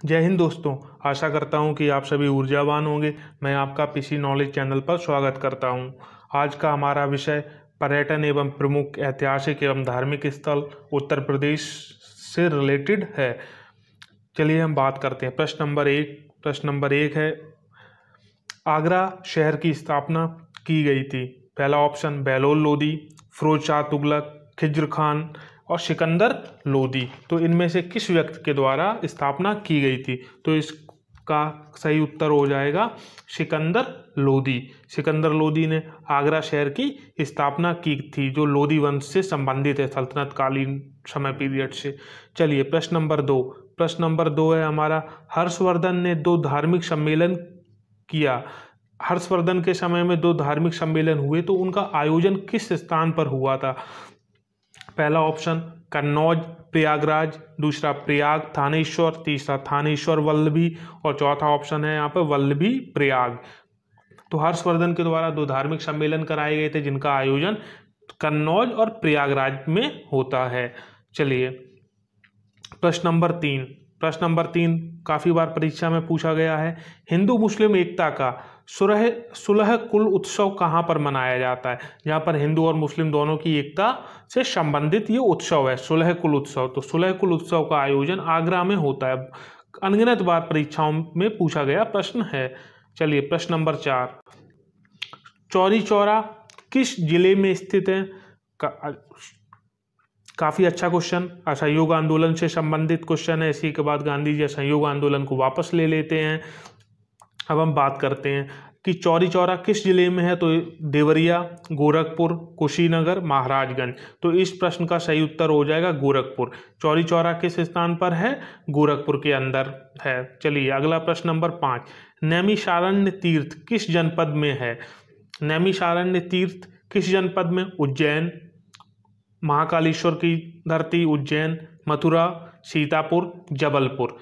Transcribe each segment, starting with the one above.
जय हिंद दोस्तों। आशा करता हूं कि आप सभी ऊर्जावान होंगे। मैं आपका पीसी नॉलेज चैनल पर स्वागत करता हूं। आज का हमारा विषय पर्यटन एवं प्रमुख ऐतिहासिक एवं धार्मिक स्थल उत्तर प्रदेश से रिलेटेड है। चलिए हम बात करते हैं। प्रश्न नंबर एक है, आगरा शहर की स्थापना की गई थी। पहला ऑप्शन बहलोल लोदी, फिरोज शाह तुगलक, खिज्र खान और सिकंदर लोदी। तो इनमें से किस व्यक्ति के द्वारा स्थापना की गई थी? तो इसका सही उत्तर हो जाएगा सिकंदर लोदी। सिकंदर लोदी ने आगरा शहर की स्थापना की थी, जो लोदी वंश से संबंधित है, सल्तनत कालीन समय पीरियड से। चलिए प्रश्न नंबर दो है हमारा, हर्षवर्धन ने 2 धार्मिक सम्मेलन किया। हर्षवर्धन के समय में 2 धार्मिक सम्मेलन हुए, तो उनका आयोजन किस स्थान पर हुआ था? पहला ऑप्शन कन्नौज प्रयागराज, दूसरा प्रयाग थानेश्वर, तीसरा थानेश्वर वल्लभी और चौथा ऑप्शन है यहाँ पर वल्लभी प्रयाग। तो हर्षवर्धन के द्वारा 2 धार्मिक सम्मेलन कराए गए थे, जिनका आयोजन कन्नौज और प्रयागराज में होता है। चलिए प्रश्न नंबर तीन काफी बार परीक्षा में पूछा गया है। हिंदू मुस्लिम एकता का सुलह कुल उत्सव कहाँ पर मनाया जाता है? जहाँ पर हिंदू और मुस्लिम दोनों की एकता से संबंधित ये उत्सव है, सुलह कुल उत्सव। तो सुलह कुल उत्सव का आयोजन आगरा में होता है। अनगिनत बार परीक्षाओं में पूछा गया प्रश्न है। चलिए प्रश्न नंबर 4, चौरी चौरा किस जिले में स्थित है? काफ़ी अच्छा क्वेश्चन, असहयोग आंदोलन से संबंधित क्वेश्चन है। इसी के बाद गांधी जी असहयोग आंदोलन को वापस ले लेते हैं। अब हम बात करते हैं कि चौरी चौरा किस जिले में है। तो देवरिया, गोरखपुर, कुशीनगर, महाराजगंज। तो इस प्रश्न का सही उत्तर हो जाएगा गोरखपुर। चौरी चौरा किस स्थान पर है? गोरखपुर के अंदर है। चलिए अगला प्रश्न नंबर 5, नैमिषारण्य तीर्थ किस जनपद में है? नैमिषारण्य तीर्थ किस जनपद में? उज्जैन, महाकालेश्वर की धरती उज्जैन, मथुरा, सीतापुर, जबलपुर।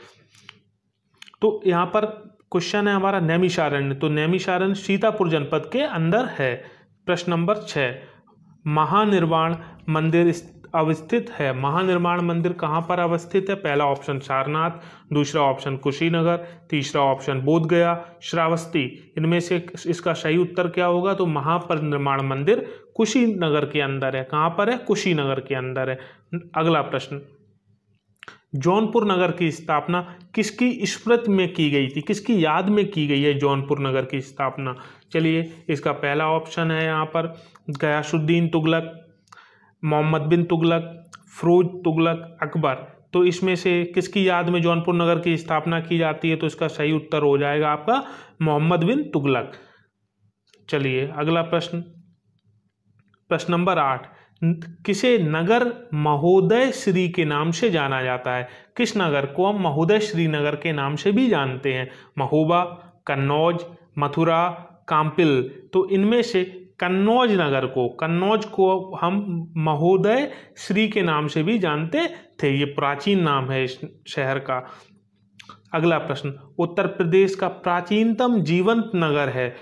तो यहाँ पर क्वेश्चन है हमारा नैमिषारण्य। तो नैमिषारण्य सीतापुर जनपद के अंदर है। प्रश्न नंबर 6, महानिर्वाण मंदिर अवस्थित है। महानिर्वाण मंदिर कहाँ पर अवस्थित है? पहला ऑप्शन सारनाथ, दूसरा ऑप्शन कुशीनगर, तीसरा ऑप्शन बोधगया, श्रावस्ती। इनमें से इसका सही उत्तर क्या होगा? तो महापरिनिर्वाण मंदिर कुशीनगर के अंदर है। कहाँ पर है? कुशीनगर के अंदर है। अगला प्रश्न, जौनपुर नगर की स्थापना किसकी स्मृति में की गई थी? किसकी याद में की गई है जौनपुर नगर की स्थापना? चलिए इसका पहला ऑप्शन है यहाँ पर गयासुद्दीन तुगलक, मोहम्मद बिन तुगलक, फिरोज तुगलक, अकबर। तो इसमें से किसकी याद में जौनपुर नगर की स्थापना की जाती है? तो इसका सही उत्तर हो जाएगा आपका मोहम्मद बिन तुगलक। चलिए अगला प्रश्न नंबर 8, किसे नगर महोदय श्री के नाम से जाना जाता है? किस नगर को हम महोदय श्री नगर के नाम से भी जानते हैं? महोबा, कन्नौज, मथुरा, काम्पिल। तो इनमें से कन्नौज को हम महोदय श्री के नाम से भी जानते थे। ये प्राचीन नाम है इस शहर का। अगला प्रश्न, उत्तर प्रदेश का प्राचीनतम जीवंत नगर है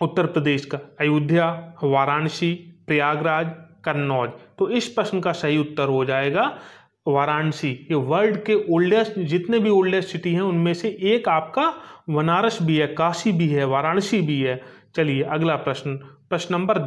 उत्तर प्रदेश का अयोध्या, वाराणसी, प्रयागराज, कन्नौज। तो इस प्रश्न का सही उत्तर हो जाएगा वाराणसी। ये वर्ल्ड के ओल्डेस्ट, जितने भी ओल्डेस्ट सिटी हैं उनमें से एक आपका बनारस भी है, काशी भी है, वाराणसी भी है। चलिए अगला प्रश्न नंबर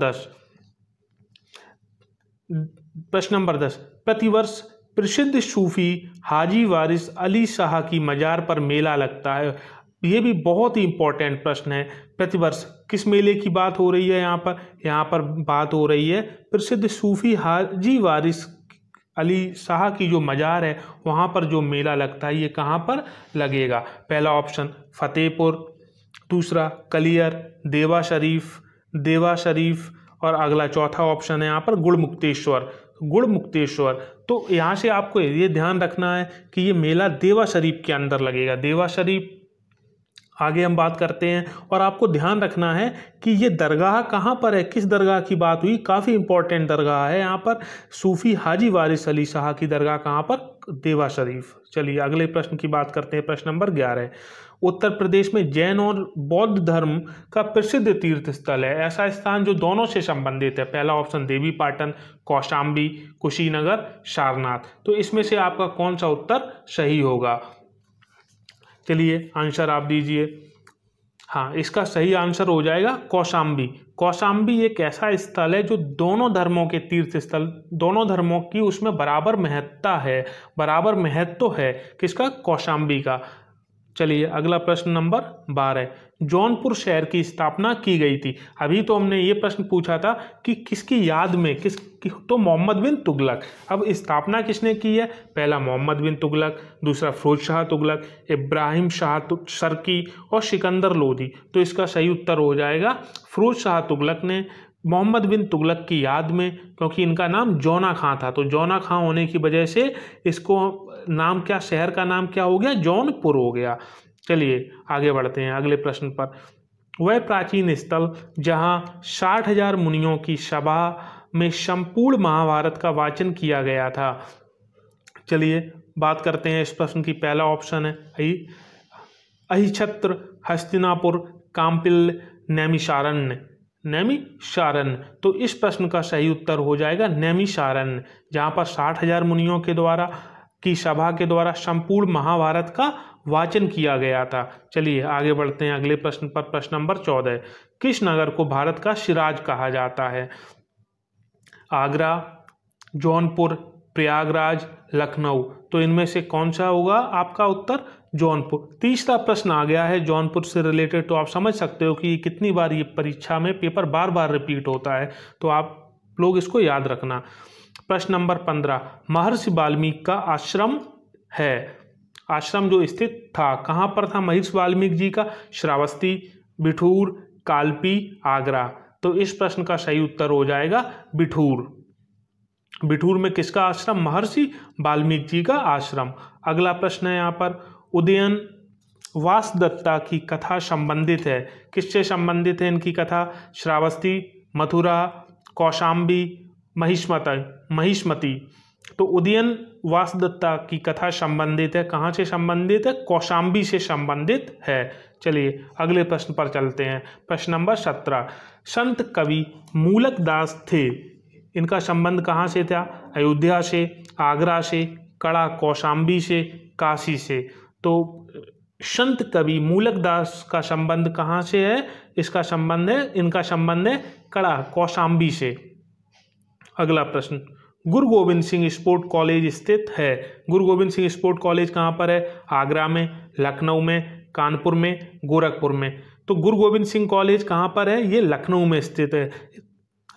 10। प्रतिवर्ष प्रसिद्ध सूफी हाजी वारिस अली शाह की मजार पर मेला लगता है। ये भी बहुत ही इंपॉर्टेंट प्रश्न है। प्रतिवर्ष किस मेले की बात हो रही है? यहाँ पर बात हो रही है प्रसिद्ध सूफी हाजी वारिस अली शाह की जो मजार है वहाँ पर जो मेला लगता है, ये कहाँ पर लगेगा? पहला ऑप्शन फतेहपुर, दूसरा कलियर, देवा शरीफ और अगला चौथा ऑप्शन है यहाँ पर गुड़मुक्तेश्वर। तो यहाँ से आपको ये ध्यान रखना है कि ये मेला देवा शरीफ के अंदर लगेगा। देवा शरीफ आगे हम बात करते हैं। और आपको ध्यान रखना है कि ये दरगाह कहाँ पर है, किस दरगाह की बात हुई? काफ़ी इंपॉर्टेंट दरगाह है यहाँ पर, सूफी हाजी वारिस अली शाह की दरगाह कहाँ पर? देवा शरीफ। चलिए अगले प्रश्न की बात करते हैं। प्रश्न नंबर 11, उत्तर प्रदेश में जैन और बौद्ध धर्म का प्रसिद्ध तीर्थ स्थल है। ऐसा स्थान जो दोनों से संबंधित है। पहला ऑप्शन देवी पाटन, कौशाम्बी, कुशीनगर, सारनाथ। तो इसमें से आपका कौन सा उत्तर सही होगा? चलिए आंसर आप दीजिए। हाँ, इसका सही आंसर हो जाएगा कौशाम्बी। कौशाम्बी एक ऐसा स्थल है जो दोनों धर्मों के तीर्थ स्थल, दोनों धर्मों की उसमें बराबर महत्ता है, बराबर महत्व है किसका, कौशाम्बी का। चलिए अगला प्रश्न नंबर 12, जौनपुर शहर की स्थापना की गई थी। अभी तो हमने ये प्रश्न पूछा था कि किसकी याद में, तो मोहम्मद बिन तुगलक। अब स्थापना किसने की है, पहला मोहम्मद बिन तुगलक, दूसरा फिरोज शाह तुगलक, इब्राहिम शाह शर्की और सिकंदर लोदी। तो इसका सही उत्तर हो जाएगा फिरोज शाह तुगलक ने मोहम्मद बिन तुगलक की याद में, क्योंकि इनका नाम जौना खां था, तो जौना खां होने की वजह से इसको नाम क्या, शहर का नाम क्या हो गया, जौनपुर हो गया। चलिए आगे बढ़ते हैं अगले प्रश्न पर। वह प्राचीन स्थल जहां 60,000 मुनियों की सभा में संपूर्ण महाभारत का वाचन किया गया था। चलिए बात करते हैं इस प्रश्न की। पहला ऑप्शन है अहिछत्र, हस्तिनापुर, काम्पिल, नैमिषारण्य। नैमिषारण्य, तो इस प्रश्न का सही उत्तर हो जाएगा नैमिषारण्य, जहाँ पर 60,000 मुनियों के द्वारा की सभा के द्वारा संपूर्ण महाभारत का वाचन किया गया था। चलिए आगे बढ़ते हैं अगले प्रश्न पर। प्रश्न नंबर 14, किस नगर को भारत का सिराज कहा जाता है। आगरा, जौनपुर, प्रयागराज, लखनऊ। तो इनमें से कौन सा होगा आपका उत्तर, जौनपुर। तीसरा प्रश्न आ गया है जौनपुर से रिलेटेड, तो आप समझ सकते हो कि कितनी बार ये परीक्षा में पेपर बार बार रिपीट होता है, तो आप लोग इसको याद रखना। प्रश्न नंबर 15, महर्षि वाल्मीकि का आश्रम है, आश्रम जो स्थित था कहाँ पर था महर्षि वाल्मीकि जी का, श्रावस्ती, बिठूर, कालपी, आगरा। तो इस प्रश्न का सही उत्तर हो जाएगा बिठूर। बिठूर में किसका आश्रम, महर्षि वाल्मीकि जी का आश्रम। अगला प्रश्न है यहाँ पर, उदयन वासदत्ता की कथा संबंधित है, किससे संबंधित है इनकी कथा, श्रावस्ती, मथुरा, कौशाम्बी, महिष्मती। तो उदयन वासदत्ता की कथा संबंधित है, कहाँ से संबंधित है, कौशाम्बी से संबंधित है। चलिए अगले प्रश्न पर चलते हैं। प्रश्न नंबर 17, संत कवि मूलक दास थे, इनका संबंध कहाँ से था, अयोध्या से, आगरा से, कड़ा कौशाम्बी से, काशी से। तो संत कवि मूलक दास का संबंध कहाँ से है, इसका संबंध है, इनका संबंध है कड़ा कौशाम्बी से। अगला प्रश्न, गुरु गोविंद सिंह स्पोर्ट कॉलेज स्थित है। गुरु गोविंद सिंह स्पोर्ट कॉलेज कहाँ पर है, आगरा में, लखनऊ में, कानपुर में, गोरखपुर में। तो गुरु गोविंद सिंह कॉलेज कहाँ पर है, ये लखनऊ में स्थित है,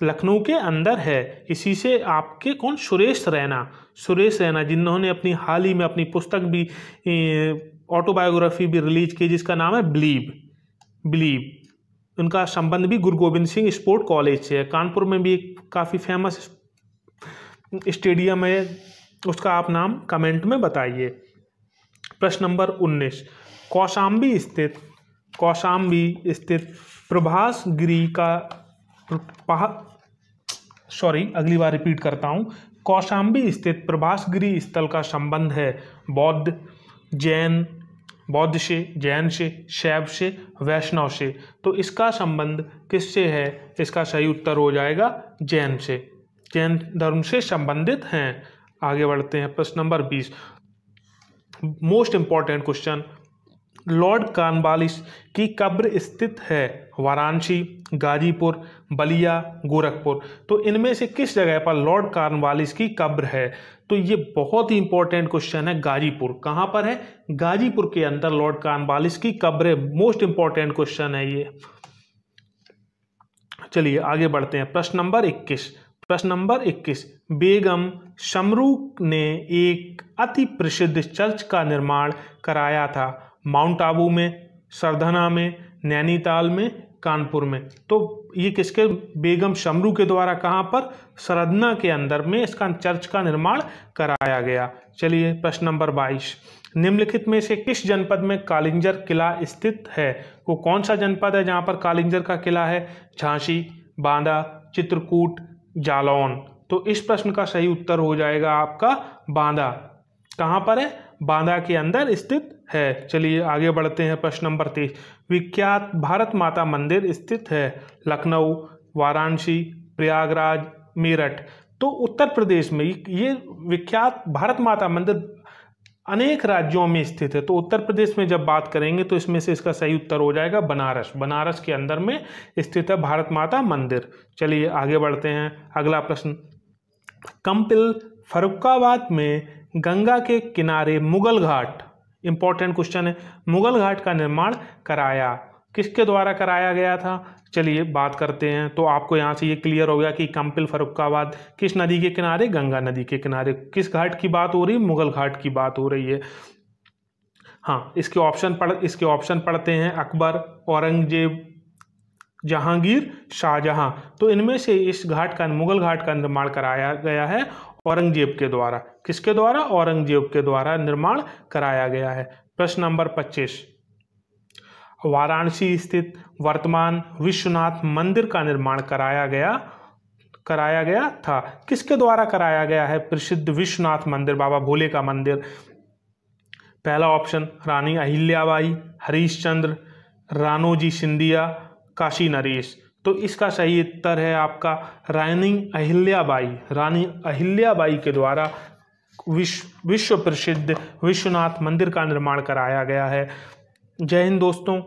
लखनऊ के अंदर है। इसी से आपके कौन, सुरेश रैना जिन्होंने अपनी हाल ही में अपनी पुस्तक भी, ऑटोबायोग्राफी भी रिलीज की जिसका नाम है बिलीव, उनका संबंध भी गुरु गोविंद सिंह स्पोर्ट कॉलेज से है। कानपुर में भी एक काफ़ी फेमस स्टेडियम है, उसका आप नाम कमेंट में बताइए। प्रश्न नंबर 19, कौशाम्बी स्थित प्रभास गिरी का अगली बार रिपीट करता हूँ। कौशाम्बी स्थित प्रभास गिरी स्थल का संबंध है बौद्ध से, जैन से, शैव से, वैष्णव से। तो इसका संबंध किससे है, इसका सही उत्तर हो जाएगा जैन से, जैन धर्म से संबंधित हैं। आगे बढ़ते हैं। प्रश्न number 20, most important question, Lord Cornwallis की कब्र स्थित है वाराणसी, गाजीपुर, बलिया, गोरखपुर। तो इनमें से किस जगह पर लॉर्ड कॉर्नवालिस की कब्र है। तो ये बहुत ही इंपॉर्टेंट क्वेश्चन है, गाजीपुर। कहाँ पर है, गाजीपुर के अंदर लॉर्ड कॉर्नवालिस की कब्र है। मोस्ट इंपॉर्टेंट क्वेश्चन है ये। चलिए आगे बढ़ते हैं। प्रश्न नंबर 21, बेगम शमरू ने एक अति प्रसिद्ध चर्च का निर्माण कराया था, माउंट आबू में, सरधना में, नैनीताल में, कानपुर में। तो ये किसके, बेगम शमरू के द्वारा कहाँ पर, सरधना के अंदर में इसका चर्च का निर्माण कराया गया। चलिए प्रश्न नंबर 22, निम्नलिखित में से किस जनपद में कालिंजर किला स्थित है। वो कौन सा जनपद है जहाँ पर कालिंजर का किला है, झांसी, बांदा, चित्रकूट, जालौन। तो इस प्रश्न का सही उत्तर हो जाएगा आपका बांदा। कहाँ पर है, बांदा के अंदर स्थित है। चलिए आगे बढ़ते हैं। प्रश्न नंबर 23, विख्यात भारत माता मंदिर स्थित है लखनऊ, वाराणसी, प्रयागराज, मेरठ। तो उत्तर प्रदेश में ये विख्यात भारत माता मंदिर अनेक राज्यों में स्थित है। तो उत्तर प्रदेश में जब बात करेंगे तो इसमें से इसका सही उत्तर हो जाएगा बनारस। बनारस के अंदर में स्थित है भारत माता मंदिर। चलिए आगे बढ़ते हैं। अगला प्रश्न, कंपिल फर्रुखाबाद में गंगा के किनारे मुगल घाट, इंपॉर्टेंट क्वेश्चन है, मुगल घाट का निर्माण कराया, किसके द्वारा कराया गया था? चलिए बात करते हैं। तो आपको यहाँ से ये क्लियर हो गया कि कंपिल फर्रुखाबाद किस नदी के किनारे? गंगा नदी के किनारे। किस घाट की बात हो रही है? मुगल घाट की बात हो रही है। हाँ, इसके ऑप्शन पढ़ते हैं, अकबर, औरंगजेब, जहांगीर, शाहजहां। तो इनमें से इस घाट का, मुगल घाट का निर्माण कराया गया है औरंगजेब के द्वारा। किसके द्वारा? औरंगजेब के द्वारा निर्माण कराया गया है। प्रश्न नंबर 25, वाराणसी स्थित वर्तमान विश्वनाथ मंदिर का निर्माण कराया गया था। किसके द्वारा कराया गया है? प्रसिद्ध विश्वनाथ मंदिर, बाबा भोले का मंदिर। पहला ऑप्शन रानी अहिल्याबाई, हरीशचंद्र, राणोजी सिंधिया, काशी नरेश। तो इसका सही उत्तर है आपका रानी अहिल्याबाई। रानी अहिल्याबाई के द्वारा विश्व प्रसिद्ध विश्वनाथ मंदिर का निर्माण कराया गया है। जय हिंद दोस्तों।